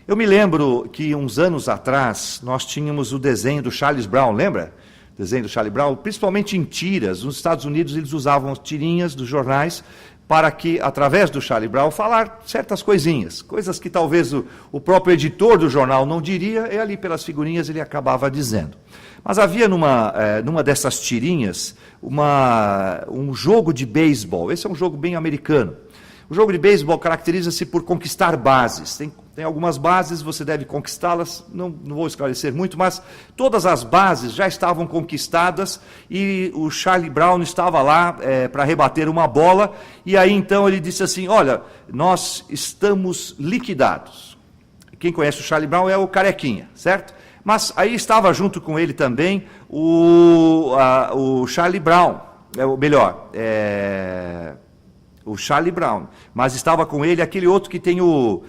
Eu me lembro que uns anos atrás nós tínhamos o desenho do Charles Brown, lembra? O desenho do Charlie Brown, principalmente em tiras. Nos Estados Unidos eles usavam tirinhas dos jornais para que, através do Charlie Brown, falar certas coisinhas, coisas que talvez o próprio editor do jornal não diria, e ali pelas figurinhas ele acabava dizendo. Mas havia numa dessas tirinhas um jogo de beisebol. Esse é um jogo bem americano. O jogo de beisebol caracteriza-se por conquistar bases. Tem algumas bases, você deve conquistá-las, não vou esclarecer muito, mas todas as bases já estavam conquistadas e o Charlie Brown estava lá para rebater uma bola, e aí então ele disse assim, olha, nós estamos liquidados. Quem conhece o Charlie Brown é o carequinha, certo? Mas aí estava junto com ele também o Charlie Brown, o Charlie Brown, mas estava com ele aquele outro que tem como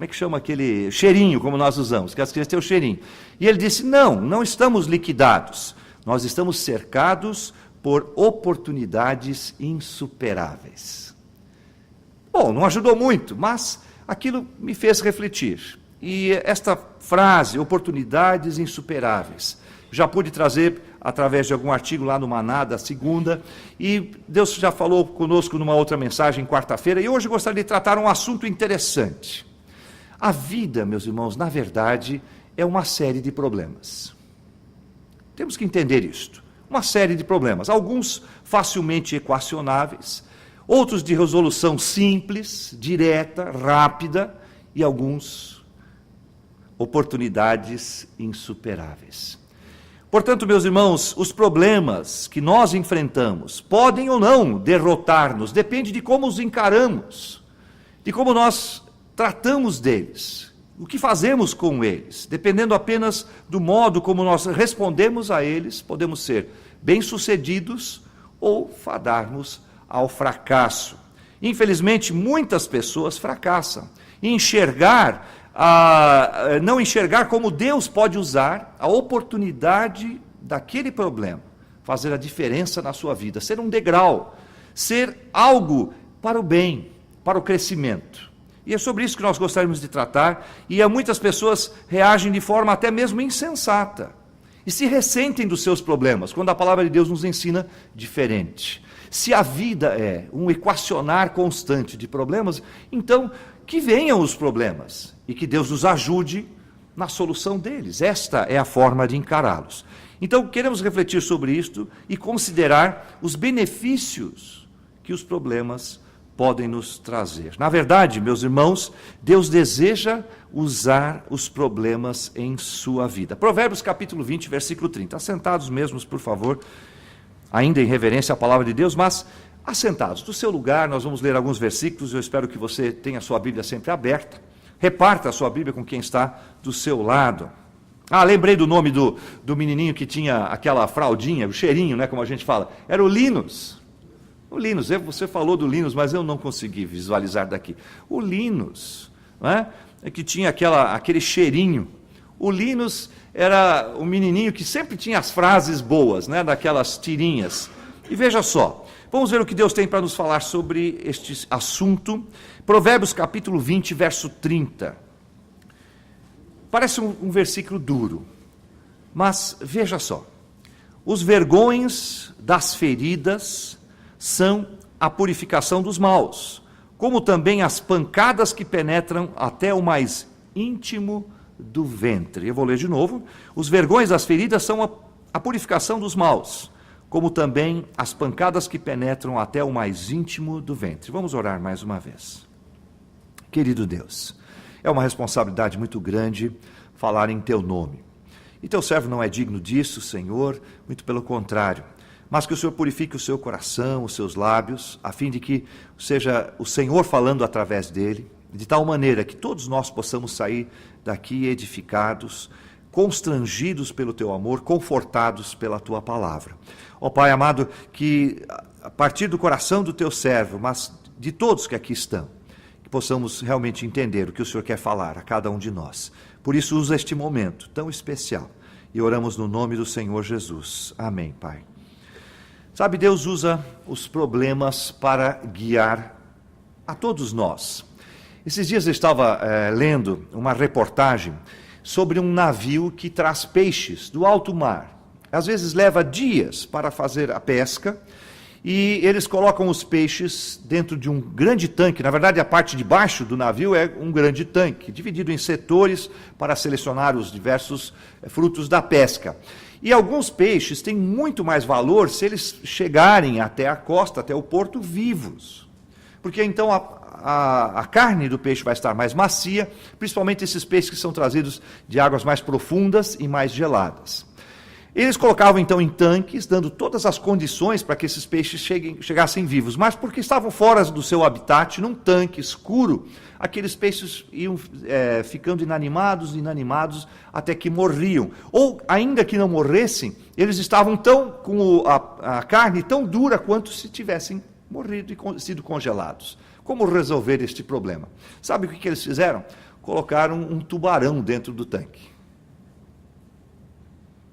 é que chama aquele cheirinho, como nós usamos, que as crianças têm o cheirinho. E ele disse, não estamos liquidados, nós estamos cercados por oportunidades insuperáveis. Bom, não ajudou muito, mas aquilo me fez refletir. E esta frase, oportunidades insuperáveis, já pude trazer através de algum artigo lá no Maná, da segunda, e Deus já falou conosco numa outra mensagem, quarta-feira, e hoje eu gostaria de tratar um assunto interessante. A vida, meus irmãos, na verdade, é uma série de problemas. Temos que entender isto. Uma série de problemas, alguns facilmente equacionáveis, outros de resolução simples, direta, rápida, e alguns oportunidades insuperáveis. Portanto, meus irmãos, os problemas que nós enfrentamos podem ou não derrotar-nos, depende de como os encaramos, de como nós tratamos deles, o que fazemos com eles. Dependendo apenas do modo como nós respondemos a eles, podemos ser bem-sucedidos ou fadarmos ao fracasso. Infelizmente, muitas pessoas fracassam em não enxergar como Deus pode usar a oportunidade daquele problema, fazer a diferença na sua vida, ser um degrau, ser algo para o bem, para o crescimento. E é sobre isso que nós gostaríamos de tratar, e muitas pessoas reagem de forma até mesmo insensata, e se ressentem dos seus problemas, quando a palavra de Deus nos ensina diferente. Se a vida é um equacionar constante de problemas, então que venham os problemas e que Deus nos ajude na solução deles. Esta é a forma de encará-los. Então, queremos refletir sobre isto e considerar os benefícios que os problemas podem nos trazer. Na verdade, meus irmãos, Deus deseja usar os problemas em sua vida. Provérbios capítulo 20, versículo 30. Assentados mesmos, por favor, ainda em reverência à palavra de Deus, mas assentados. Do seu lugar, nós vamos ler alguns versículos. Eu espero que você tenha a sua Bíblia sempre aberta. Reparta a sua Bíblia com quem está do seu lado. Lembrei do nome do menininho que tinha aquela fraldinha, o cheirinho, né, como a gente fala. Era o Linus. O Linus, você falou do Linus, mas eu não consegui visualizar daqui. O Linus, né, que tinha aquele cheirinho. O Linus era o menininho que sempre tinha as frases boas, né, daquelas tirinhas. E veja só, vamos ver o que Deus tem para nos falar sobre este assunto. Provérbios capítulo 20, verso 30. Parece um versículo duro, mas veja só. Os vergões das feridas são a purificação dos maus, como também as pancadas que penetram até o mais íntimo do ventre. Eu vou ler de novo. Os vergões das feridas são a purificação dos maus, como também as pancadas que penetram até o mais íntimo do ventre. Vamos orar mais uma vez. Querido Deus, é uma responsabilidade muito grande falar em Teu nome. E Teu servo não é digno disso, Senhor, muito pelo contrário. Mas que o Senhor purifique o seu coração, os seus lábios, a fim de que seja o Senhor falando através dele, de tal maneira que todos nós possamos sair daqui edificados, constrangidos pelo Teu amor, confortados pela Tua palavra. Ó Pai amado, que a partir do coração do Teu servo, mas de todos que aqui estão, que possamos realmente entender o que o Senhor quer falar a cada um de nós. Por isso, usa este momento tão especial e oramos no nome do Senhor Jesus. Amém, Pai. Sabe, Deus usa os problemas para guiar a todos nós. Esses dias eu estava lendo uma reportagem sobre um navio que traz peixes do alto mar. Às vezes leva dias para fazer a pesca e eles colocam os peixes dentro de um grande tanque. Na verdade, a parte de baixo do navio é um grande tanque, dividido em setores para selecionar os diversos frutos da pesca. E alguns peixes têm muito mais valor se eles chegarem até a costa, até o porto, vivos. Porque então a carne do peixe vai estar mais macia, principalmente esses peixes que são trazidos de águas mais profundas e mais geladas. Eles colocavam então em tanques, dando todas as condições para que esses peixes chegassem vivos, mas porque estavam fora do seu habitat, num tanque escuro, aqueles peixes iam ficando inanimados, até que morriam. Ou, ainda que não morressem, eles estavam com a carne tão dura quanto se tivessem morrido e sido congelados. Como resolver este problema? Sabe o que eles fizeram? Colocaram um tubarão dentro do tanque.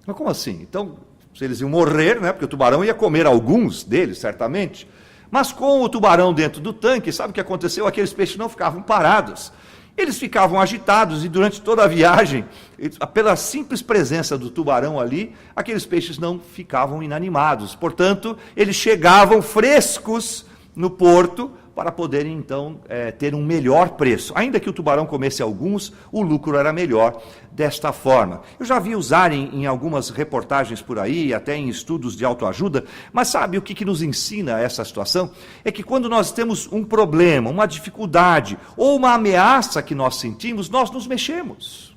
Mas como assim? Então, eles iam morrer, né? Porque o tubarão ia comer alguns deles, certamente. Mas com o tubarão dentro do tanque, sabe o que aconteceu? Aqueles peixes não ficavam parados. Eles ficavam agitados e durante toda a viagem, pela simples presença do tubarão ali, aqueles peixes não ficavam inanimados. Portanto, eles chegavam frescos no porto para poderem, então, ter um melhor preço. Ainda que o tubarão comesse alguns, o lucro era melhor desta forma. Eu já vi usarem em algumas reportagens por aí, até em estudos de autoajuda, mas sabe o que nos ensina essa situação? É que quando nós temos um problema, uma dificuldade ou uma ameaça que nós sentimos, nós nos mexemos.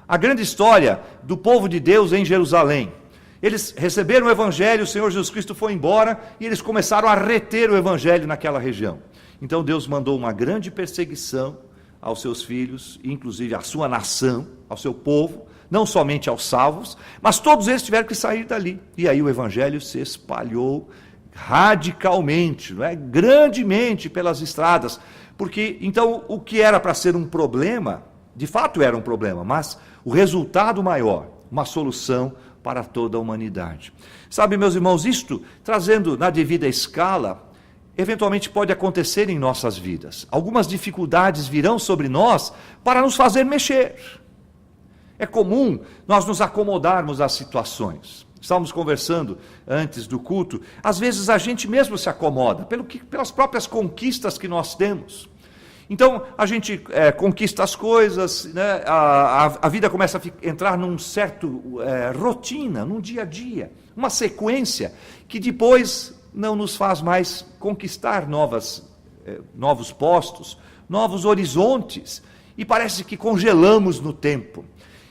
A grande história do povo de Deus em Jerusalém. Eles receberam o Evangelho, o Senhor Jesus Cristo foi embora e eles começaram a reter o Evangelho naquela região. Então Deus mandou uma grande perseguição aos seus filhos, inclusive à sua nação, ao seu povo, não somente aos salvos, mas todos eles tiveram que sair dali. E aí o Evangelho se espalhou radicalmente, não é? Grandemente pelas estradas, porque então o que era para ser um problema, de fato era um problema, mas o resultado maior, uma solução para toda a humanidade. Sabe, meus irmãos, isto, trazendo na devida escala, eventualmente pode acontecer em nossas vidas. Algumas dificuldades virão sobre nós para nos fazer mexer. É comum nós nos acomodarmos às situações. Estávamos conversando antes do culto, às vezes a gente mesmo se acomoda, pelas próprias conquistas que nós temos. Então, a gente conquista as coisas, né? A vida começa a entrar num certo rotina, num dia a dia, uma sequência que depois não nos faz mais conquistar novos postos, novos horizontes, e parece que congelamos no tempo.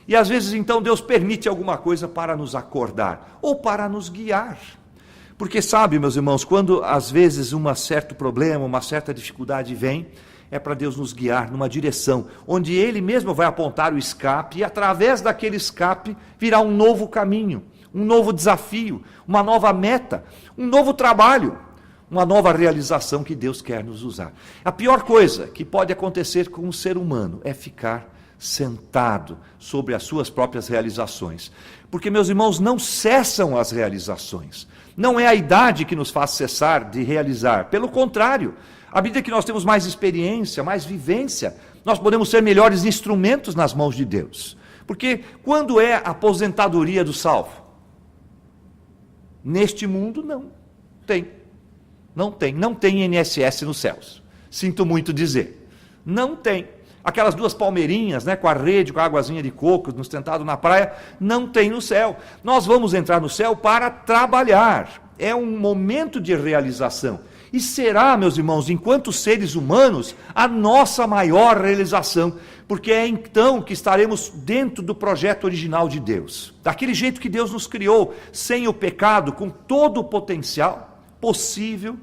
E às vezes, então, Deus permite alguma coisa para nos acordar, ou para nos guiar. Porque sabe, meus irmãos, quando às vezes um certo problema, uma certa dificuldade vem, é para Deus nos guiar numa direção, onde Ele mesmo vai apontar o escape, e através daquele escape virá um novo caminho, um novo desafio, uma nova meta, um novo trabalho, uma nova realização que Deus quer nos usar. A pior coisa que pode acontecer com um ser humano é ficar sentado sobre as suas próprias realizações. Porque, meus irmãos, não cessam as realizações. Não é a idade que nos faz cessar de realizar, pelo contrário, à medida que nós temos mais experiência, mais vivência, nós podemos ser melhores instrumentos nas mãos de Deus. Porque quando é a aposentadoria do salvo? Neste mundo, não tem. Não tem INSS nos céus. Sinto muito dizer. Não tem. Aquelas duas palmeirinhas, né, com a rede, com a águazinha de coco, nos sentado na praia, não tem no céu. Nós vamos entrar no céu para trabalhar. É um momento de realização. E será, meus irmãos, enquanto seres humanos, a nossa maior realização, porque é então que estaremos dentro do projeto original de Deus, daquele jeito que Deus nos criou, sem o pecado, com todo o potencial possível,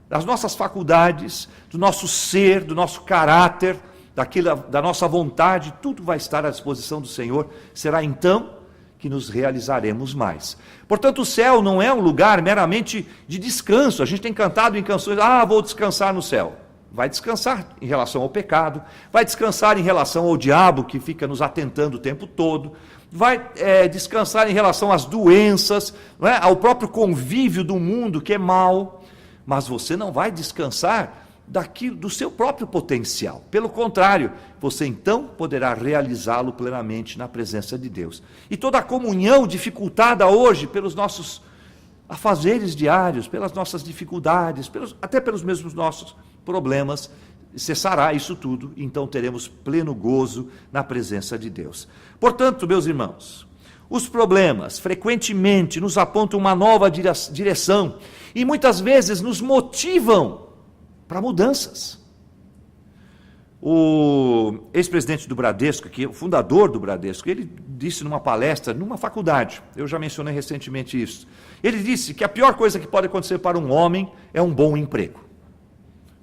das nossas faculdades, do nosso ser, do nosso caráter, da nossa vontade, tudo vai estar à disposição do Senhor. Será então que nos realizaremos mais. Portanto, o céu não é um lugar meramente de descanso. A gente tem cantado em canções, vou descansar no céu. Vai descansar em relação ao pecado, vai descansar em relação ao diabo que fica nos atentando o tempo todo, vai descansar em relação às doenças, não é? Ao próprio convívio do mundo que é mau, mas você não vai descansar do seu próprio potencial. Pelo contrário, você então poderá realizá-lo plenamente na presença de Deus. E toda a comunhão dificultada hoje pelos nossos afazeres diários, pelas nossas dificuldades, até pelos mesmos nossos problemas, cessará isso tudo, e então teremos pleno gozo na presença de Deus. Portanto, meus irmãos, os problemas frequentemente nos apontam uma nova direção e muitas vezes nos motivam para mudanças. O ex-presidente do Bradesco, que é o fundador do Bradesco, ele disse numa palestra, numa faculdade, eu já mencionei recentemente isso, ele disse que a pior coisa que pode acontecer para um homem é um bom emprego.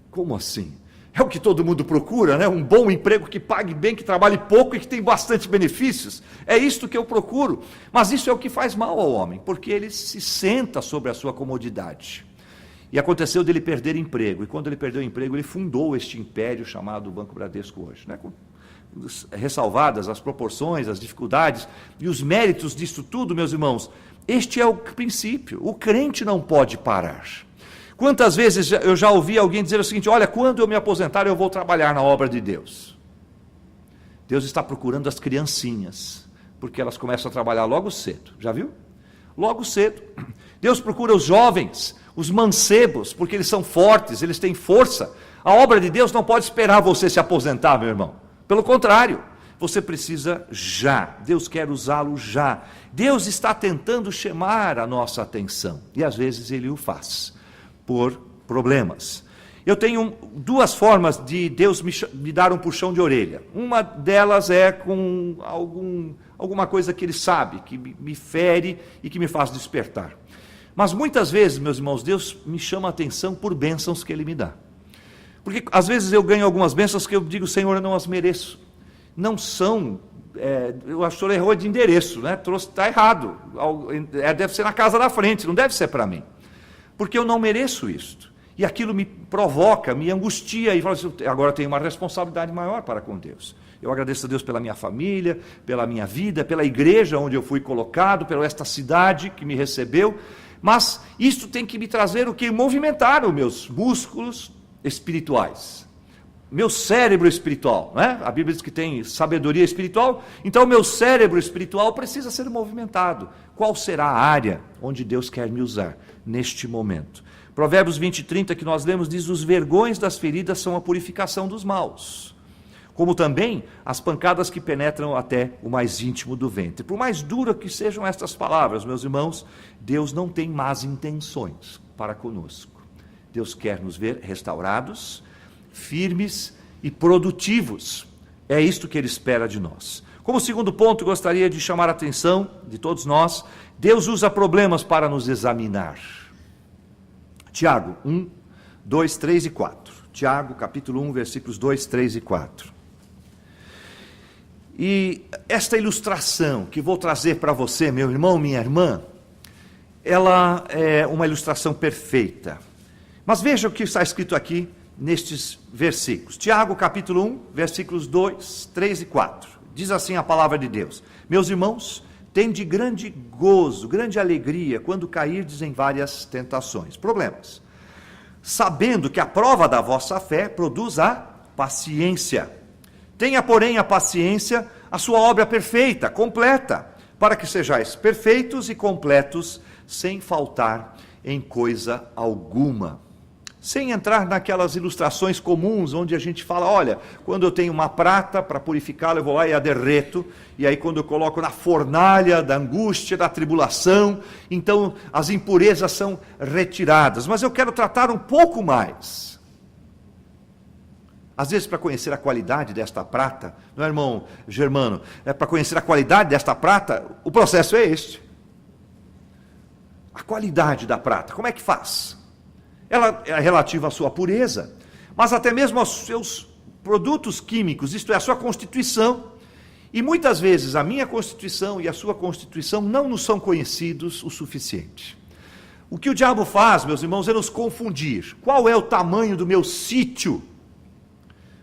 Como assim? É o que todo mundo procura, né? Um bom emprego que pague bem, que trabalhe pouco e que tem bastante benefícios. É isto que eu procuro. Mas isso é o que faz mal ao homem, porque ele se senta sobre a sua comodidade. E aconteceu dele perder emprego. E quando ele perdeu o emprego, ele fundou este império chamado Banco Bradesco hoje, né? Ressalvadas as proporções, as dificuldades e os méritos disso tudo, meus irmãos, este é o princípio. O crente não pode parar. Quantas vezes eu já ouvi alguém dizer o seguinte: olha, quando eu me aposentar eu vou trabalhar na obra de Deus. Deus está procurando as criancinhas, porque elas começam a trabalhar logo cedo, já viu? Logo cedo. Deus procura os jovens, os mancebos, porque eles são fortes, eles têm força. A obra de Deus não pode esperar você se aposentar, meu irmão. Pelo contrário, você precisa já. Deus quer usá-lo já. Deus está tentando chamar a nossa atenção, e às vezes Ele o faz por problemas. Eu tenho duas formas de Deus me dar um puxão de orelha. Uma delas é com alguma coisa que Ele sabe, que me fere e que me faz despertar. Mas muitas vezes, meus irmãos, Deus me chama a atenção por bênçãos que Ele me dá. Porque às vezes eu ganho algumas bênçãos que eu digo: Senhor, eu não as mereço. Não são, eu acho que o senhor errou de endereço, né? Está errado. Deve ser na casa da frente, não deve ser para mim. Porque eu não mereço isto. E aquilo me provoca, me angustia, e falo assim: agora eu tenho uma responsabilidade maior para com Deus. Eu agradeço a Deus pela minha família, pela minha vida, pela igreja onde eu fui colocado, pela esta cidade que me recebeu, mas isto tem que me trazer o que? Movimentar os meus músculos espirituais, meu cérebro espiritual, né? A Bíblia diz que tem sabedoria espiritual, então o meu cérebro espiritual precisa ser movimentado. Qual será a área onde Deus quer me usar neste momento? Provérbios 20:30 que nós lemos diz: os vergões das feridas são a purificação dos maus, como também as pancadas que penetram até o mais íntimo do ventre. Por mais dura que sejam estas palavras, meus irmãos, Deus não tem más intenções para conosco. Deus quer nos ver restaurados, firmes e produtivos. É isto que Ele espera de nós. Como segundo ponto, gostaria de chamar a atenção de todos nós: Deus usa problemas para nos examinar. Tiago 1, 2, 3 e 4. Tiago, capítulo 1, versículos 2, 3 e 4. E esta ilustração que vou trazer para você, meu irmão, minha irmã, ela é uma ilustração perfeita. Mas veja o que está escrito aqui nestes versículos. Tiago, capítulo 1, versículos 2, 3 e 4. Diz assim a palavra de Deus: meus irmãos, tende grande gozo, grande alegria, quando cairdes em várias tentações, problemas, sabendo que a prova da vossa fé produz a paciência. Tenha, porém, a paciência a sua obra perfeita, completa, para que sejais perfeitos e completos, sem faltar em coisa alguma. Sem entrar naquelas ilustrações comuns, onde a gente fala: olha, quando eu tenho uma prata para purificá-la, eu vou lá e a derreto, e aí quando eu coloco na fornalha da angústia, da tribulação, então as impurezas são retiradas. Mas eu quero tratar um pouco mais. Às vezes, para conhecer a qualidade desta prata, não é, irmão Germano? Para conhecer a qualidade desta prata, o processo é este. A qualidade da prata, como é que faz? Ela é relativa à sua pureza, mas até mesmo aos seus produtos químicos, isto é, a sua constituição. E muitas vezes a minha constituição e a sua constituição não nos são conhecidos o suficiente. O que o diabo faz, meus irmãos, é nos confundir. Qual é o tamanho do meu sítio?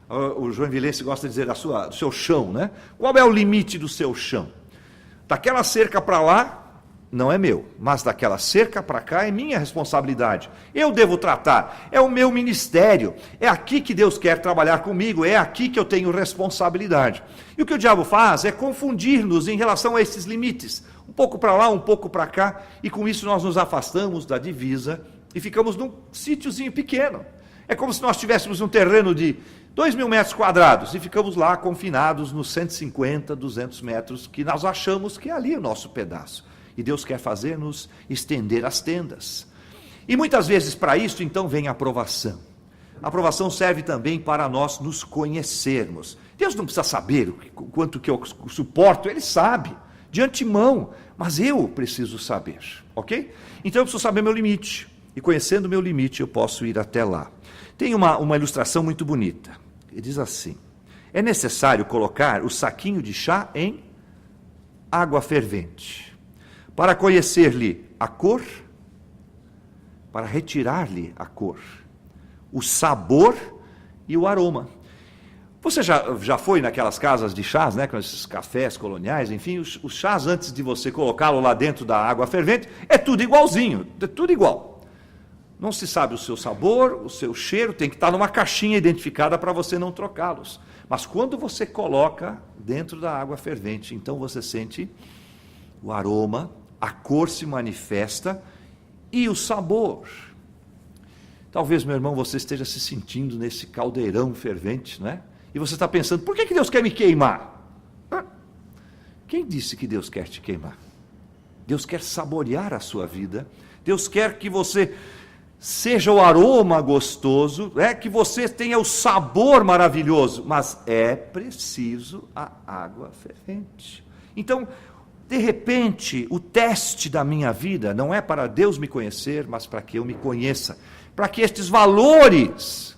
O joinvilense gosta de dizer do seu chão, né? Qual é o limite do seu chão? Daquela cerca para lá, não é meu, mas daquela cerca para cá é minha responsabilidade. Eu devo tratar, é o meu ministério, é aqui que Deus quer trabalhar comigo, é aqui que eu tenho responsabilidade. E o que o diabo faz é confundir-nos em relação a esses limites, um pouco para lá, um pouco para cá, e com isso nós nos afastamos da divisa e ficamos num sítiozinho pequeno. É como se nós tivéssemos um terreno de 2.000 metros quadrados e ficamos lá confinados nos 150, 200 metros que nós achamos que é ali o nosso pedaço. E Deus quer fazer-nos estender as tendas. E muitas vezes para isso, então, vem a aprovação. A aprovação serve também para nós nos conhecermos. Deus não precisa saber o quanto que eu suporto, Ele sabe, de antemão, mas eu preciso saber, ok? Então eu preciso saber meu limite, e conhecendo meu limite eu posso ir até lá. Tem uma ilustração muito bonita, ele diz assim: é necessário colocar o saquinho de chá em água fervente, para conhecer-lhe a cor, para retirar-lhe a cor, o sabor e o aroma. Você já foi naquelas casas de chás, né, com esses cafés coloniais, enfim, os chás, antes de você colocá-lo lá dentro da água fervente, é tudo igualzinho, é tudo igual. Não se sabe o seu sabor, o seu cheiro, tem que estar numa caixinha identificada para você não trocá-los. Mas quando você coloca dentro da água fervente, então você sente o aroma, a cor se manifesta e o sabor. Talvez, meu irmão, você esteja se sentindo nesse caldeirão fervente, não é? E você está pensando, por que Deus quer me queimar? Quem disse que Deus quer te queimar? Deus quer saborear a sua vida. Deus quer que você seja o aroma gostoso, que você tenha o sabor maravilhoso, mas é preciso a água fervente. Então, de repente, o teste da minha vida não é para Deus me conhecer, mas para que eu me conheça, para que estes valores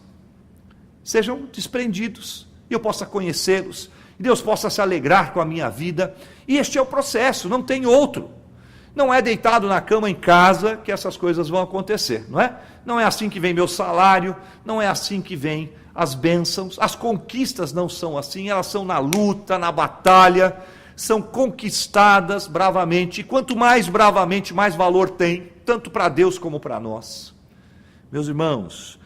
sejam desprendidos, e eu possa conhecê-los, e Deus possa se alegrar com a minha vida, e este é o processo, não tem outro. Não é deitado na cama em casa que essas coisas vão acontecer, não é? Não é assim que vem meu salário, não é assim que vem as bênçãos, as conquistas não são assim, elas são na luta, na batalha, são conquistadas bravamente, e quanto mais bravamente, mais valor tem, tanto para Deus como para nós. Meus irmãos,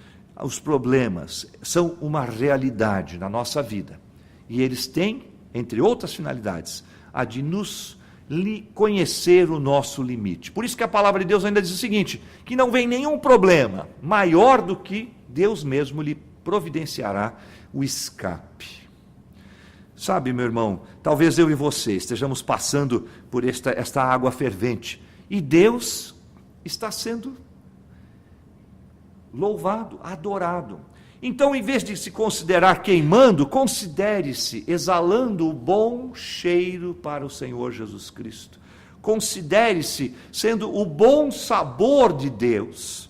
os problemas são uma realidade na nossa vida, e eles têm, entre outras finalidades, a de nos conhecer o nosso limite. Por isso que a palavra de Deus ainda diz o seguinte, que não vem nenhum problema maior do que Deus mesmo lhe providenciará o escape. Sabe, meu irmão, talvez eu e você estejamos passando por esta água fervente, e Deus está sendo louvado, adorado. Então, em vez de se considerar queimando, considere-se exalando o bom cheiro para o Senhor Jesus Cristo. Considere-se sendo o bom sabor de Deus,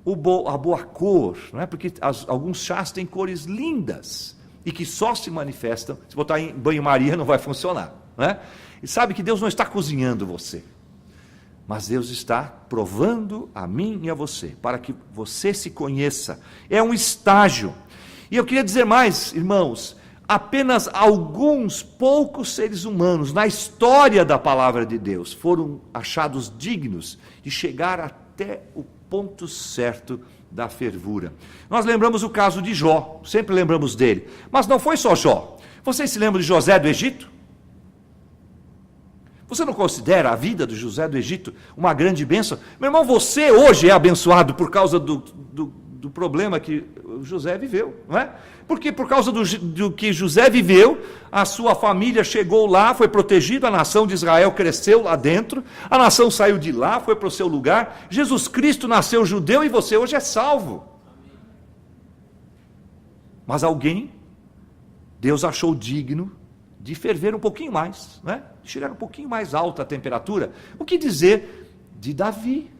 a boa cor, não é? Porque alguns chás têm cores lindas e que só se manifestam, se botar em banho-maria não vai funcionar, não é? E sabe que Deus não está cozinhando você, mas Deus está provando a mim e a você, para que você se conheça. É um estágio. E eu queria dizer mais, irmãos, apenas alguns poucos seres humanos na história da palavra de Deus foram achados dignos de chegar até o ponto certo da fervura. Nós lembramos o caso de Jó, sempre lembramos dele, mas não foi só Jó. Vocês se lembram de José do Egito? Você não considera a vida do José do Egito uma grande bênção? Meu irmão, você hoje é abençoado por causa do problema que José viveu, não é? Porque por causa do que José viveu, a sua família chegou lá, foi protegida, a nação de Israel cresceu lá dentro, a nação saiu de lá, foi para o seu lugar, Jesus Cristo nasceu judeu e você hoje é salvo. Mas alguém, Deus achou digno de ferver um pouquinho mais, né? De chegar um pouquinho mais alta a temperatura. O que dizer de Davi?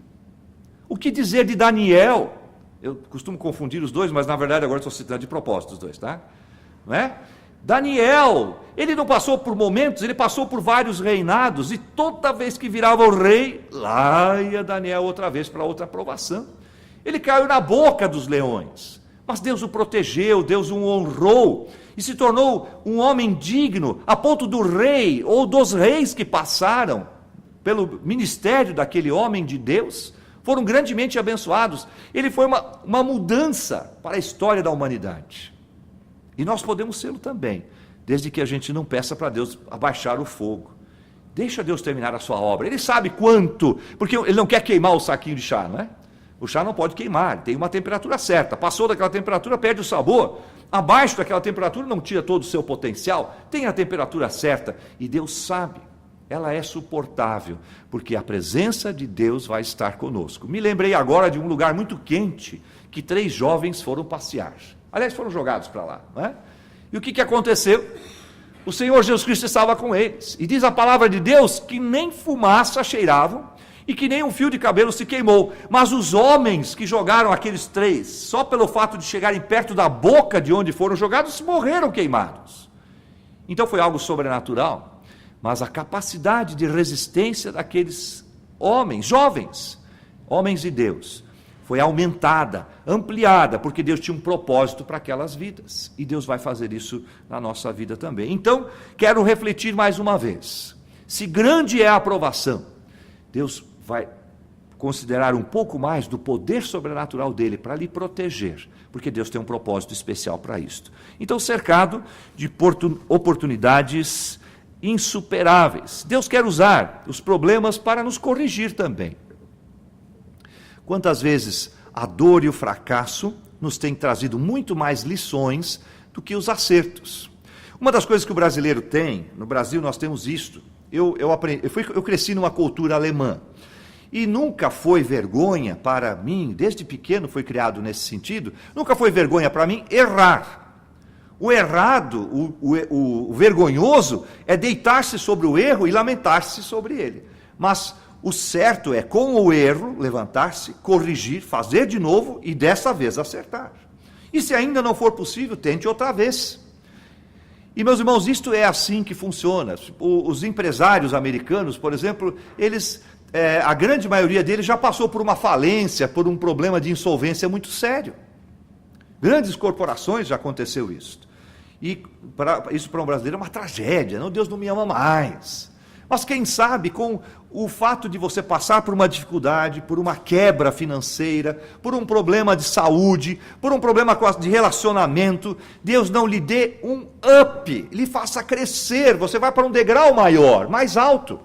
O que dizer de Daniel? Eu costumo confundir os dois, mas na verdade agora estou citando de propósito os dois, tá? Não é? Daniel, ele não passou por momentos, ele passou por vários reinados, e toda vez que virava o rei, lá ia Daniel outra vez para outra aprovação. Ele caiu na boca dos leões, mas Deus o protegeu, Deus o honrou, e se tornou um homem digno, a ponto do rei, ou dos reis que passaram, pelo ministério daquele homem de Deus, foram grandemente abençoados. Ele foi uma mudança para a história da humanidade. E nós podemos ser também, desde que a gente não peça para Deus abaixar o fogo. Deixa Deus terminar a sua obra. Ele sabe quanto, porque ele não quer queimar o saquinho de chá, não é? O chá não pode queimar, tem uma temperatura certa. Passou daquela temperatura, perde o sabor. Abaixo daquela temperatura não tira todo o seu potencial. Tem a temperatura certa. E Deus sabe, ela é suportável, porque a presença de Deus vai estar conosco. Me lembrei agora de um lugar muito quente, que 3 jovens foram passear. Aliás, foram jogados para lá, não é? E o que aconteceu? O Senhor Jesus Cristo estava com eles. E diz a palavra de Deus que nem fumaça cheiravam, e que nem um fio de cabelo se queimou. Mas os homens que jogaram aqueles 3, só pelo fato de chegarem perto da boca de onde foram jogados, morreram queimados. Então foi algo sobrenatural, mas a capacidade de resistência daqueles homens, jovens, homens de Deus, foi aumentada, ampliada, porque Deus tinha um propósito para aquelas vidas, e Deus vai fazer isso na nossa vida também. Então, quero refletir mais uma vez, se grande é a aprovação, Deus vai considerar um pouco mais do poder sobrenatural dele para lhe proteger, porque Deus tem um propósito especial para isto. Então, cercado de oportunidades insuperáveis, Deus quer usar os problemas para nos corrigir também. Quantas vezes a dor e o fracasso nos têm trazido muito mais lições do que os acertos. Uma das coisas que o brasileiro tem, no Brasil nós temos isto, eu cresci numa cultura alemã, e nunca foi vergonha para mim, desde pequeno foi criado nesse sentido, nunca foi vergonha para mim errar. O errado, o vergonhoso é deitar-se sobre o erro e lamentar-se sobre ele. Mas o certo é, com o erro, levantar-se, corrigir, fazer de novo e dessa vez acertar. E se ainda não for possível, tente outra vez. E, meus irmãos, isto é assim que funciona. Os empresários americanos, por exemplo, a grande maioria deles já passou por uma falência, por um problema de insolvência muito sério. Grandes corporações já aconteceu isso. E isso para um brasileiro é uma tragédia. Não, Deus não me ama mais. Mas quem sabe, com o fato de você passar por uma dificuldade, por uma quebra financeira, por um problema de saúde, por um problema de relacionamento, Deus não lhe dê um up, lhe faça crescer, você vai para um degrau maior, mais alto,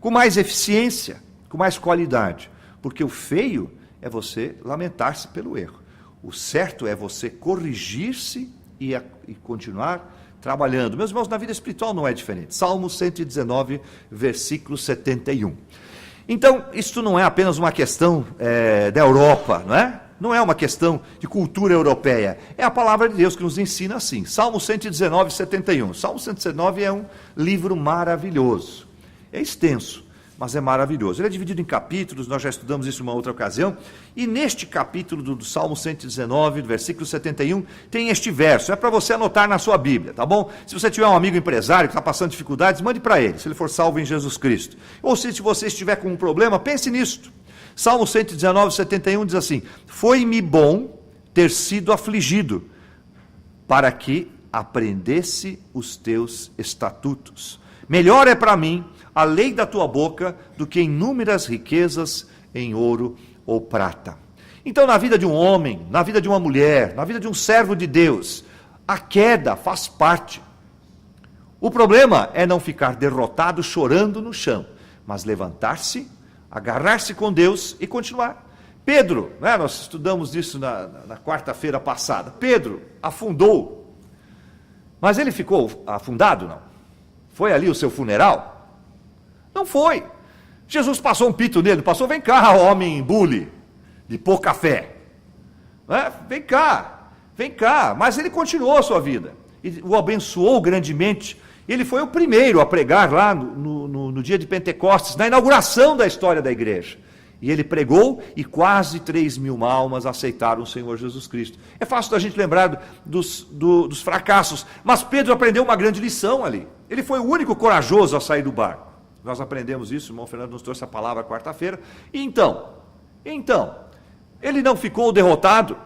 com mais eficiência, com mais qualidade. Porque o feio é você lamentar-se pelo erro. O certo é você corrigir-se e continuar trabalhando. Meus irmãos, na vida espiritual não é diferente. Salmo 119, versículo 71. Então, isto não é apenas uma questão da Europa, não é? Não é uma questão de cultura europeia. É a palavra de Deus que nos ensina assim. Salmo 119, 71. Salmo 119 é um livro maravilhoso. É extenso, mas é maravilhoso. Ele é dividido em capítulos, nós já estudamos isso em uma outra ocasião, e neste capítulo do Salmo 119, versículo 71, tem este verso, é para você anotar na sua Bíblia, tá bom? Se você tiver um amigo empresário que está passando dificuldades, mande para ele, se ele for salvo em Jesus Cristo. Ou se você estiver com um problema, pense nisto. Salmo 119, 71 diz assim: foi-me bom ter sido afligido, para que aprendesse os teus estatutos. Melhor é para mim a lei da tua boca do que inúmeras riquezas em ouro ou prata. Então, na vida de um homem, na vida de uma mulher, na vida de um servo de Deus, a queda faz parte. O problema é não ficar derrotado, chorando no chão, mas levantar-se, agarrar-se com Deus e continuar. Pedro, né, nós estudamos isso na quarta-feira passada, Pedro afundou, mas ele ficou afundado, não? Foi ali o seu funeral? Não foi. Jesus passou um pito nele, passou, vem cá, homem bully, de pouca fé. Vem cá. Mas ele continuou a sua vida. E o abençoou grandemente. Ele foi o primeiro a pregar lá no dia de Pentecostes, na inauguração da história da igreja. E ele pregou e quase 3.000 almas aceitaram o Senhor Jesus Cristo. É fácil da gente lembrar dos fracassos, mas Pedro aprendeu uma grande lição ali. Ele foi o único corajoso a sair do barco. Nós aprendemos isso, o irmão Fernando nos trouxe a palavra quarta-feira. E então, ele não ficou derrotado,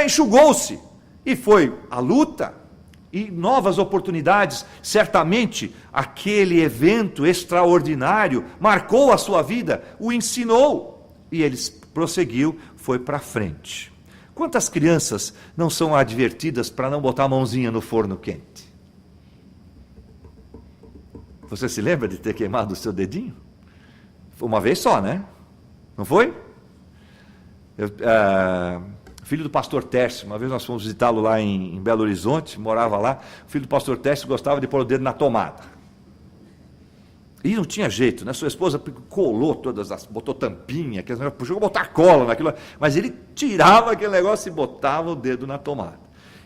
enxugou-se e foi à luta, e novas oportunidades. Certamente, aquele evento extraordinário marcou a sua vida, o ensinou, e ele prosseguiu, foi para frente. Quantas crianças não são advertidas para não botar a mãozinha no forno quente? Você se lembra de ter queimado o seu dedinho? Uma vez só, né? Não foi? Filho do pastor Tércio, uma vez nós fomos visitá-lo lá em Belo Horizonte, morava lá. O filho do pastor Tércio gostava de pôr o dedo na tomada. E não tinha jeito, né? Sua esposa colou botou tampinha, chegou a botar cola naquilo, mas ele tirava aquele negócio e botava o dedo na tomada.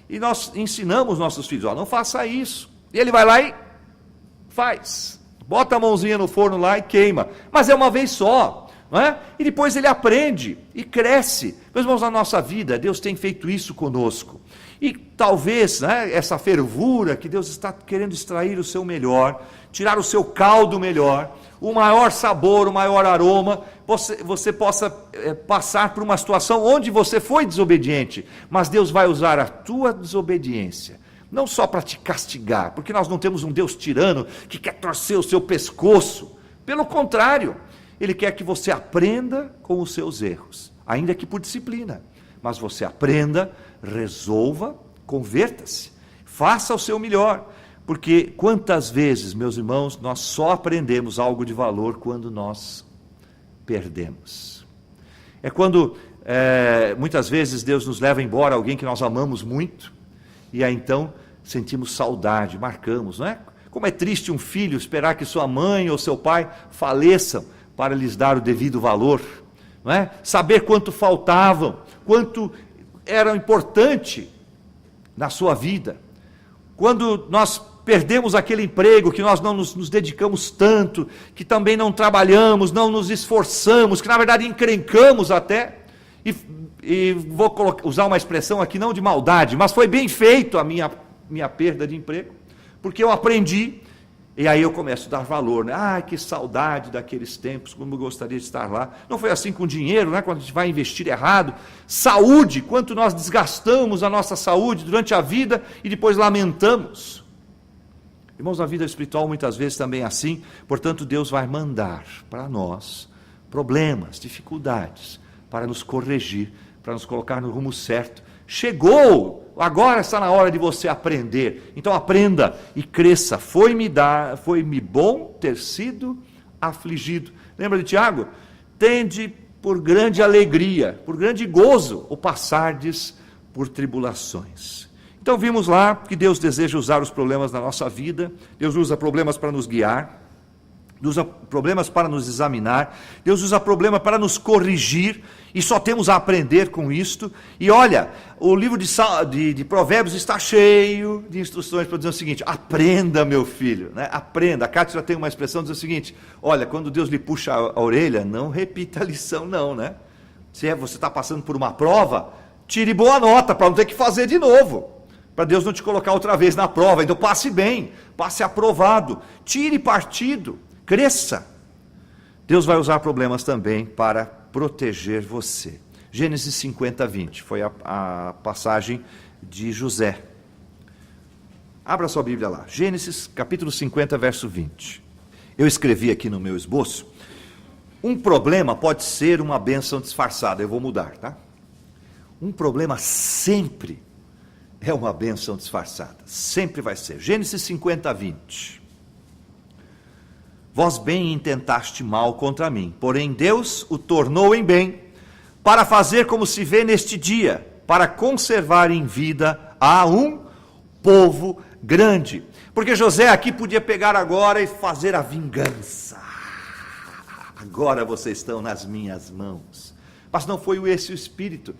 E nós ensinamos nossos filhos, não faça isso. E ele vai lá e faz. Bota a mãozinha no forno lá e queima. Mas é uma vez só. Não é? E depois ele aprende e cresce. Meus irmãos, na nossa vida, Deus tem feito isso conosco. E talvez, né, essa fervura que Deus está querendo extrair o seu melhor, tirar o seu caldo melhor, o maior sabor, o maior aroma, você possa passar por uma situação onde você foi desobediente, mas Deus vai usar a tua desobediência, não só para te castigar, porque nós não temos um Deus tirano que quer torcer o seu pescoço. Pelo contrário, Ele quer que você aprenda com os seus erros, ainda que por disciplina. Mas você aprenda, resolva, converta-se, faça o seu melhor. Porque quantas vezes, meus irmãos, nós só aprendemos algo de valor quando nós perdemos. É quando, muitas vezes, Deus nos leva embora alguém que nós amamos muito, e aí então sentimos saudade, marcamos, não é? Como é triste um filho esperar que sua mãe ou seu pai faleçam, para lhes dar o devido valor, não é? Saber quanto faltavam, quanto era importante na sua vida. Quando nós perdemos aquele emprego, que nós não nos dedicamos tanto, que também não trabalhamos, não nos esforçamos, que na verdade encrencamos até, e vou usar uma expressão aqui não de maldade, mas foi bem feito a minha perda de emprego, porque eu aprendi. E aí eu começo a dar valor, né? Que saudade daqueles tempos, como eu gostaria de estar lá. Não foi assim com dinheiro, né? Quando a gente vai investir errado. Saúde, quanto nós desgastamos a nossa saúde durante a vida e depois lamentamos. Irmãos, a vida espiritual muitas vezes também é assim. Portanto, Deus vai mandar para nós problemas, dificuldades, para nos corrigir, para nos colocar no rumo certo. Chegou, agora está na hora de você aprender. Então aprenda e cresça. Foi-me bom ter sido afligido. Lembra de Tiago? Tende por grande alegria, por grande gozo, o passardes por tribulações. Então vimos lá que Deus deseja usar os problemas da nossa vida. Deus usa problemas para nos guiar, Deus usa problemas para nos examinar, Deus usa problema para nos corrigir, e só temos a aprender com isto. E olha, o livro de Provérbios está cheio de instruções para dizer o seguinte: aprenda, meu filho, né? Aprenda. A Cátia já tem uma expressão, diz o seguinte: olha, quando Deus lhe puxa a orelha, não repita a lição não, né? Se você está passando por uma prova, tire boa nota, para não ter que fazer de novo, para Deus não te colocar outra vez na prova. Então passe bem, passe aprovado, tire partido, cresça. Deus vai usar problemas também para proteger você. Gênesis 50, 20, foi a passagem de José. Abra sua Bíblia lá, Gênesis capítulo 50, verso 20. Eu escrevi aqui no meu esboço: um problema pode ser uma bênção disfarçada. Eu vou mudar, tá? Um problema sempre é uma bênção disfarçada, sempre vai ser. Gênesis 50, 20. Vós bem intentaste mal contra mim, porém Deus o tornou em bem, para fazer como se vê neste dia, para conservar em vida a um povo grande. Porque José aqui podia pegar agora e fazer a vingança. Agora vocês estão nas minhas mãos. Mas não foi esse o espírito.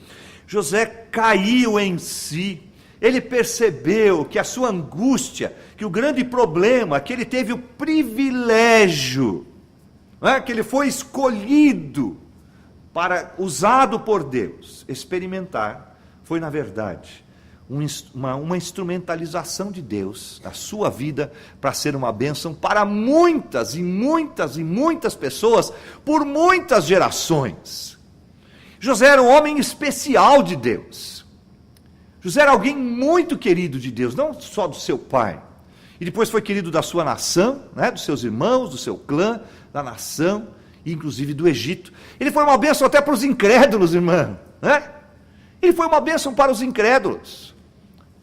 José caiu em si. Ele percebeu que a sua angústia, que o grande problema, que ele teve o privilégio, que ele foi escolhido para, usado por Deus, experimentar, foi na verdade uma instrumentalização de Deus na sua vida, para ser uma bênção para muitas e muitas e muitas pessoas, por muitas gerações. José era um homem especial de Deus. José era alguém muito querido de Deus, não só do seu pai. E depois foi querido da sua nação, né, dos seus irmãos, do seu clã, da nação, e inclusive do Egito. Ele foi uma bênção até para os incrédulos, irmão. Né? Ele foi uma bênção para os incrédulos.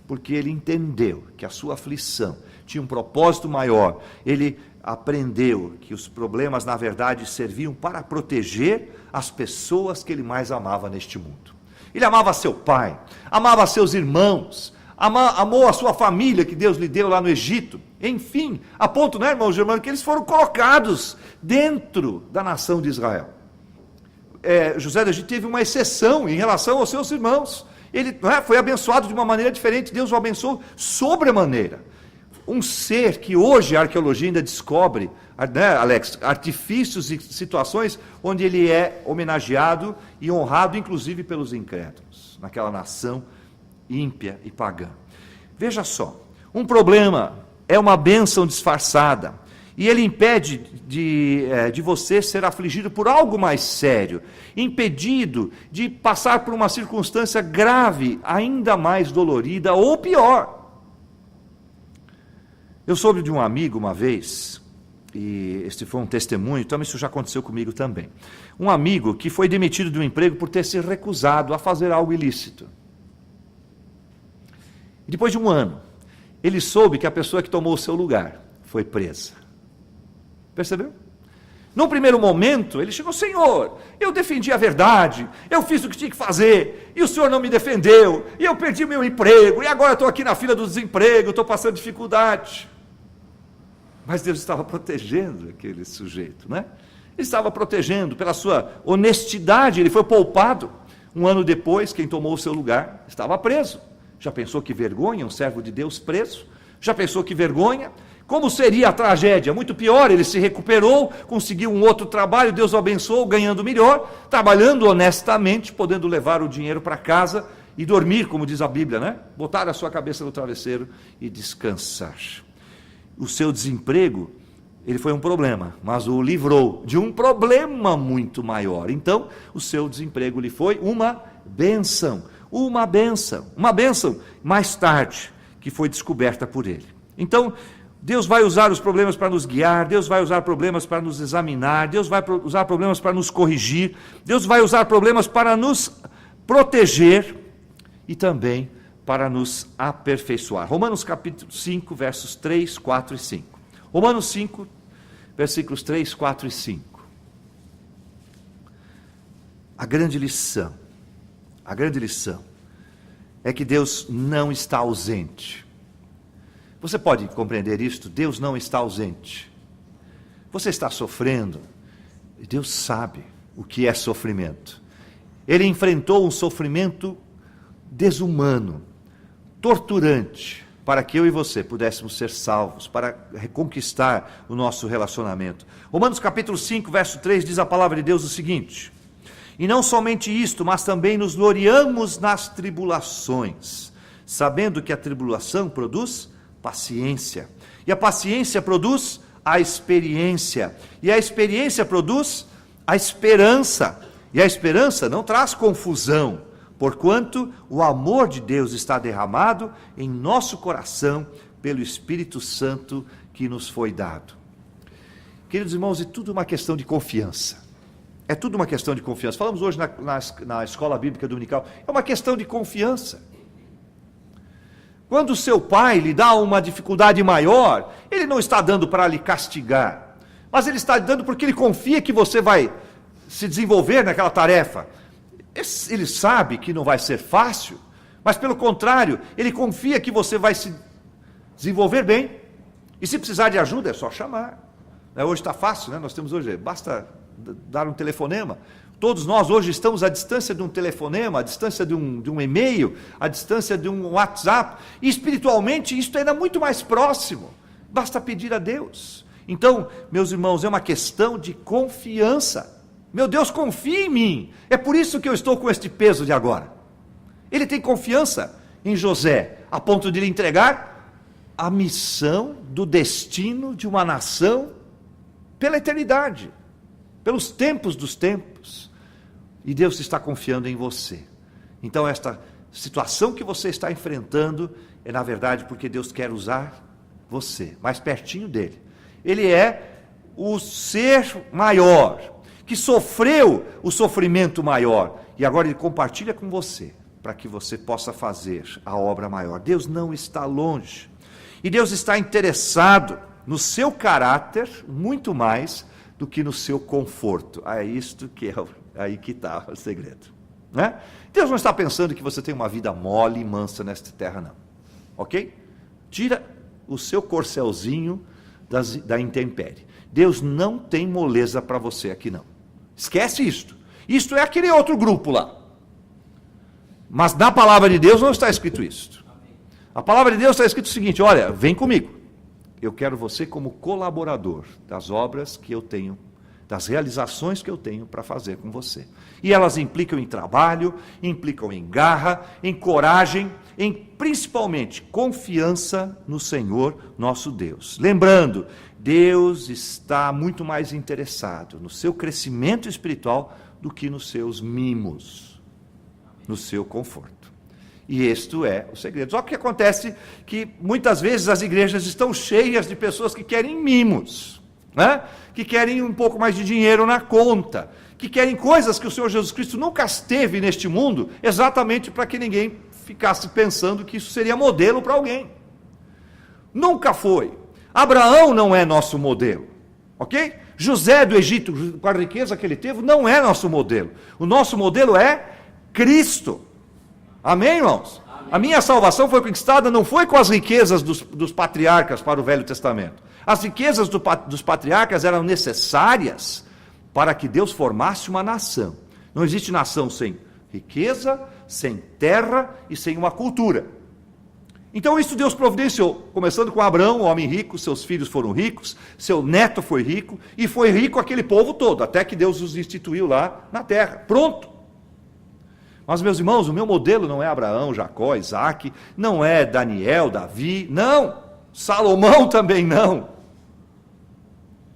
Porque ele entendeu que a sua aflição tinha um propósito maior. Ele aprendeu que os problemas, na verdade, serviam para proteger as pessoas que ele mais amava neste mundo. Ele amava seu pai, amava seus irmãos, amou a sua família que Deus lhe deu lá no Egito. Enfim, a ponto, né, irmãos e irmãs, que eles foram colocados dentro da nação de Israel. José do Egito teve uma exceção em relação aos seus irmãos. Ele foi abençoado de uma maneira diferente, Deus o abençoou sobremaneira. Um ser que hoje a arqueologia ainda descobre, né, Alex, artifícios e situações onde ele é homenageado e honrado, inclusive pelos incrédulos, naquela nação ímpia e pagã. Veja só, um problema é uma bênção disfarçada, e ele impede de você ser afligido por algo mais sério, impedido de passar por uma circunstância grave, ainda mais dolorida ou pior. Eu soube de um amigo uma vez, e este foi um testemunho, então isso já aconteceu comigo também. Um amigo que foi demitido de um emprego por ter se recusado a fazer algo ilícito. E depois de um ano, ele soube que a pessoa que tomou o seu lugar foi presa. Percebeu? Num primeiro momento, ele chegou: Senhor, eu defendi a verdade, eu fiz o que tinha que fazer, e o Senhor não me defendeu, e eu perdi meu emprego, e agora estou aqui na fila do desemprego, estou passando dificuldade. Mas Deus estava protegendo aquele sujeito, né? Ele estava protegendo pela sua honestidade, ele foi poupado. Um ano depois, quem tomou o seu lugar estava preso. Já pensou que vergonha, um servo de Deus preso? Já pensou que vergonha? Como seria a tragédia? Muito pior, ele se recuperou, conseguiu um outro trabalho, Deus o abençoou, ganhando melhor, trabalhando honestamente, podendo levar o dinheiro para casa e dormir, como diz a Bíblia, né? Botar a sua cabeça no travesseiro e descansar. O seu desemprego, ele foi um problema, mas o livrou de um problema muito maior. Então, o seu desemprego lhe foi uma bênção, mais tarde, que foi descoberta por ele. Então, Deus vai usar os problemas para nos guiar, Deus vai usar problemas para nos examinar, Deus vai usar problemas para nos corrigir, Deus vai usar problemas para nos proteger e também para nos aperfeiçoar. Romanos capítulo 5, versos 3, 4 e 5. Romanos 5, versículos 3, 4 e 5. A grande lição é que Deus não está ausente. Você pode compreender isto? Deus não está ausente. Você está sofrendo, e Deus sabe o que é sofrimento. Ele enfrentou um sofrimento desumano, torturante, para que eu e você pudéssemos ser salvos, para reconquistar o nosso relacionamento. Romanos capítulo 5, verso 3, diz a palavra de Deus o seguinte: e não somente isto, mas também nos gloriamos nas tribulações, sabendo que a tribulação produz paciência, e a paciência produz a experiência, e a experiência produz a esperança, e a esperança não traz confusão, porquanto o amor de Deus está derramado em nosso coração pelo Espírito Santo que nos foi dado. Queridos irmãos, é tudo uma questão de confiança. É tudo uma questão de confiança. Falamos hoje na escola bíblica dominical, é uma questão de confiança. Quando o seu pai lhe dá uma dificuldade maior, ele não está dando para lhe castigar, mas ele está dando porque ele confia que você vai se desenvolver naquela tarefa. Ele sabe que não vai ser fácil, mas pelo contrário, ele confia que você vai se desenvolver bem, e se precisar de ajuda é só chamar. Hoje está fácil, né? Nós temos hoje, basta dar um telefonema. Todos nós hoje estamos à distância de um telefonema, à distância de um e-mail, à distância de um WhatsApp, e espiritualmente isto ainda é muito mais próximo, basta pedir a Deus. Então, meus irmãos, é uma questão de confiança. Meu Deus confia em mim, é por isso que eu estou com este peso de agora. Ele tem confiança em José, a ponto de lhe entregar a missão do destino de uma nação pela eternidade, pelos tempos dos tempos. E Deus está confiando em você. Então esta situação que você está enfrentando, é na verdade porque Deus quer usar você, mais pertinho dele. Ele é o ser maior, que sofreu o sofrimento maior, e agora ele compartilha com você, para que você possa fazer a obra maior. Deus não está longe, e Deus está interessado no seu caráter, muito mais do que no seu conforto. É isto que é, aí que está o segredo, né? Deus não está pensando que você tem uma vida mole e mansa nesta terra, não, ok? Tira o seu corcelzinho da intempérie. Deus não tem moleza para você aqui, não. Esquece isto. Isto é aquele outro grupo lá. Mas na palavra de Deus não está escrito isso. A palavra de Deus está escrito o seguinte: olha, vem comigo. Eu quero você como colaborador das obras que eu tenho, das realizações que eu tenho para fazer com você. E elas implicam em trabalho, implicam em garra, em coragem, em principalmente confiança no Senhor nosso Deus. Lembrando, Deus está muito mais interessado no seu crescimento espiritual do que nos seus mimos, no seu conforto. E este é o segredo. Só que acontece que muitas vezes as igrejas estão cheias de pessoas que querem mimos, né? Que querem um pouco mais de dinheiro na conta, que querem coisas que o Senhor Jesus Cristo nunca esteve neste mundo, exatamente para que ninguém ficasse pensando que isso seria modelo para alguém. Nunca foi. Abraão não é nosso modelo, ok? José do Egito, com a riqueza que ele teve, não é nosso modelo. O nosso modelo é Cristo. Amém, irmãos? Amém. A minha salvação foi conquistada, não foi com as riquezas dos patriarcas para o Velho Testamento. As riquezas dos patriarcas eram necessárias para que Deus formasse uma nação. Não existe nação sem riqueza, sem terra e sem uma cultura. Então isso Deus providenciou, começando com Abraão, um homem rico, seus filhos foram ricos, seu neto foi rico, e foi rico aquele povo todo, até que Deus os instituiu lá na terra. Pronto. Mas, meus irmãos, o meu modelo não é Abraão, Jacó, Isaac, não é Daniel, Davi, não. Salomão também não.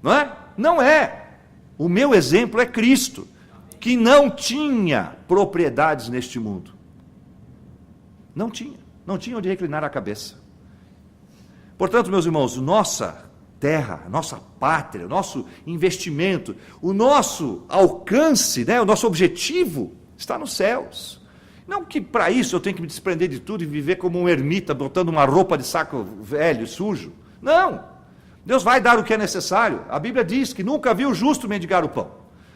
Não é? Não é. O meu exemplo é Cristo, que não tinha propriedades neste mundo. Não tinha onde reclinar a cabeça. Portanto, meus irmãos, nossa terra, nossa pátria, nosso investimento, o nosso alcance, né, o nosso objetivo está nos céus. Não que para isso eu tenho que me desprender de tudo e viver como um ermita, botando uma roupa de saco velho, sujo. Não. Deus vai dar o que é necessário. A Bíblia diz que nunca viu o justo mendigar o pão.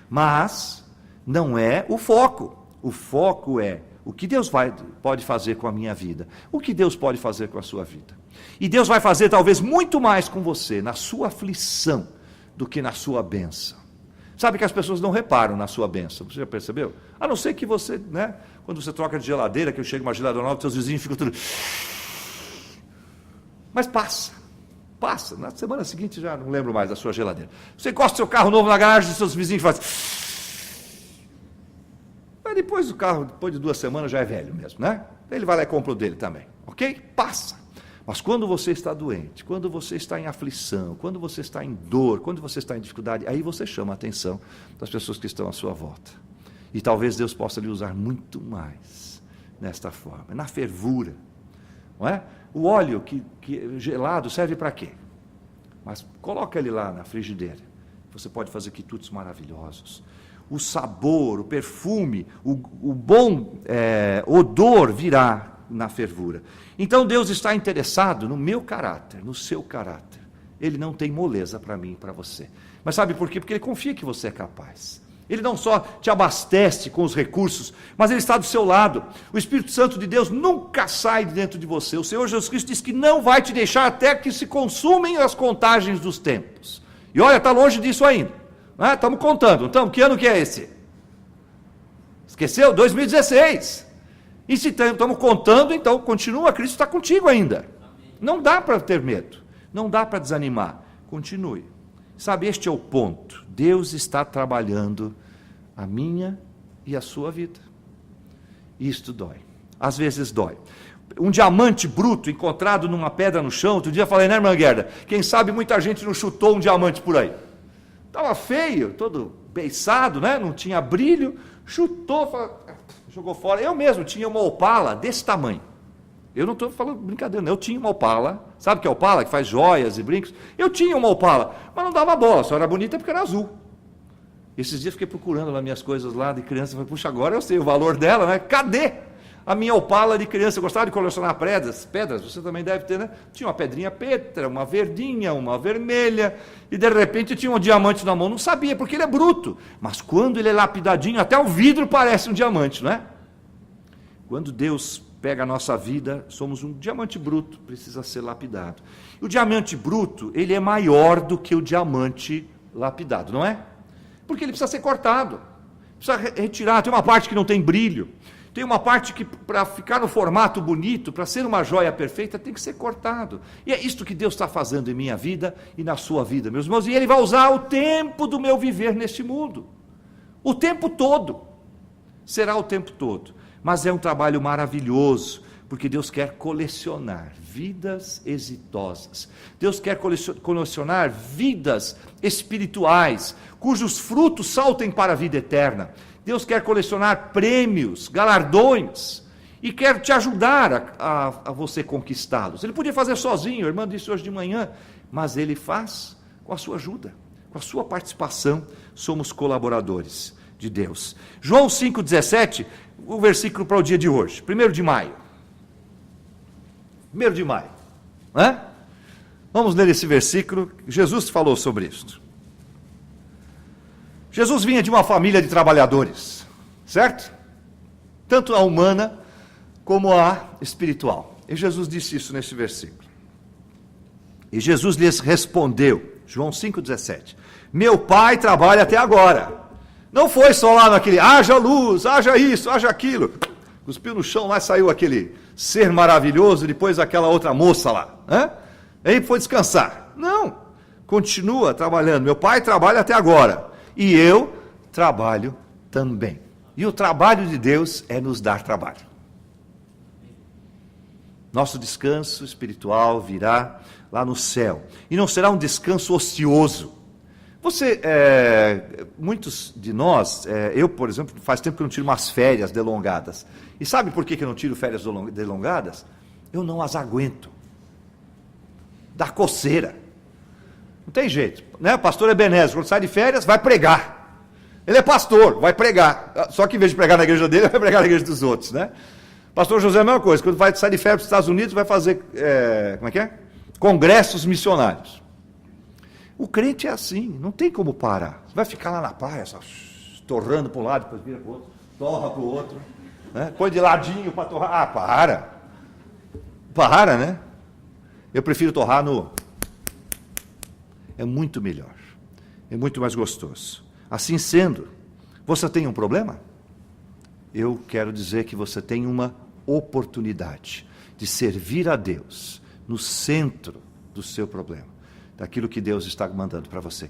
Mas não é o foco. O foco é o que Deus pode fazer com a minha vida. O que Deus pode fazer com a sua vida. E Deus vai fazer talvez muito mais com você na sua aflição do que na sua bênção. Sabe que as pessoas não reparam na sua bênção, você já percebeu? A não ser que você, né, quando você troca de geladeira, que chega uma geladeira nova, seus vizinhos ficam tudo... Mas passa, na semana seguinte já não lembro mais da sua geladeira. Você encosta seu carro novo na garagem e seus vizinhos fazem... Mas depois o carro, depois de 2 semanas, já é velho mesmo, né? Ele vai lá e compra o dele também, ok? Passa. Mas quando você está doente, quando você está em aflição, quando você está em dor, quando você está em dificuldade, aí você chama a atenção das pessoas que estão à sua volta. E talvez Deus possa lhe usar muito mais nesta forma, na fervura. Não é? O óleo que gelado serve para quê? Mas coloca ele lá na frigideira. Você pode fazer quitutes maravilhosos. O sabor, o perfume, o bom odor virá na fervura. Então Deus está interessado no meu caráter, no seu caráter. Ele não tem moleza para mim e para você. Mas sabe por quê? Porque Ele confia que você é capaz. Ele não só te abastece com os recursos, mas Ele está do seu lado. O Espírito Santo de Deus nunca sai de dentro de você. O Senhor Jesus Cristo diz que não vai te deixar até que se consumem as contagens dos tempos. E olha, está longe disso ainda. Estamos contando. Então, que ano que é esse? Esqueceu? 2016. E se estamos contando, então continua, Cristo está contigo ainda. Não dá para ter medo, não dá para desanimar. Continue. Sabe, este é o ponto. Deus está trabalhando a minha e a sua vida. Isto dói. Às vezes dói. Um diamante bruto encontrado numa pedra no chão, outro dia eu falei, né, irmã Gerda? Quem sabe muita gente não chutou um diamante por aí. Estava feio, todo beiçado, né? Não tinha brilho, chutou, falou, jogou fora. Eu mesmo tinha uma Opala desse tamanho. Eu não estou falando brincadeira, não. Eu tinha uma Opala. Sabe o que é Opala? Que faz joias e brincos. Eu tinha uma Opala, mas não dava bola. Só era bonita porque era azul. Esses dias fiquei procurando lá minhas coisas lá de criança. Falei, puxa, agora eu sei o valor dela, né? Cadê a minha Opala de criança? Eu gostava de colecionar pedras, você também deve ter, né? Tinha uma pedrinha Petra, uma verdinha, uma vermelha, e de repente tinha um diamante na mão. Não sabia, porque ele é bruto. Mas quando ele é lapidadinho, até o vidro parece um diamante, não é? Quando Deus pega a nossa vida, somos um diamante bruto, precisa ser lapidado. E o diamante bruto, ele é maior do que o diamante lapidado, não é? Porque ele precisa ser cortado, precisa retirar, tem uma parte que não tem brilho, tem uma parte que para ficar no formato bonito, para ser uma joia perfeita, tem que ser cortado. E é isto que Deus está fazendo em minha vida e na sua vida, meus irmãos, e Ele vai usar o tempo do meu viver neste mundo, o tempo todo, será o tempo todo. Mas é um trabalho maravilhoso, porque Deus quer colecionar vidas exitosas. Deus quer colecionar vidas espirituais, cujos frutos saltem para a vida eterna. Deus quer colecionar prêmios, galardões, e quer te ajudar a você conquistá-los. Ele podia fazer sozinho, a irmã disse hoje de manhã, mas Ele faz com a sua ajuda, com a sua participação. Somos colaboradores de Deus. João 5,17, o versículo para o dia de hoje, 1 de maio. 1 de maio. Né? Vamos ler esse versículo. Jesus falou sobre isso. Jesus vinha de uma família de trabalhadores, certo? Tanto a humana como a espiritual. E Jesus disse isso nesse versículo. E Jesus lhes respondeu, João 5,17, meu Pai trabalha até agora. Não foi só lá naquele, haja luz, haja isso, haja aquilo. Cuspiu no chão, lá saiu aquele ser maravilhoso, depois aquela outra moça lá. Aí foi descansar. Não, continua trabalhando. Meu Pai trabalha até agora. E eu trabalho também. E o trabalho de Deus é nos dar trabalho. Nosso descanso espiritual virá lá no céu. E não será um descanso ocioso. Muitos de nós, eu, por exemplo, faz tempo que eu não tiro umas férias delongadas. E sabe por que eu não tiro férias delongadas? Eu não as aguento. Dá coceira. Não tem jeito, né? O pastor Ebenezer, quando sai de férias, vai pregar. Ele é pastor, vai pregar. Só que em vez de pregar na igreja dele, vai pregar na igreja dos outros, né? Pastor José é a mesma coisa. Quando vai sair de férias para os Estados Unidos, vai fazer, congressos missionários. O crente é assim, não tem como parar. Você vai ficar lá na praia, só torrando para um lado, depois vira para o outro, torra para o outro, né? Põe de ladinho para torrar. Ah, para, né? Eu prefiro torrar no... É muito melhor, é muito mais gostoso. Assim sendo, você tem um problema? Eu quero dizer que você tem uma oportunidade de servir a Deus no centro do seu problema, daquilo que Deus está mandando para você.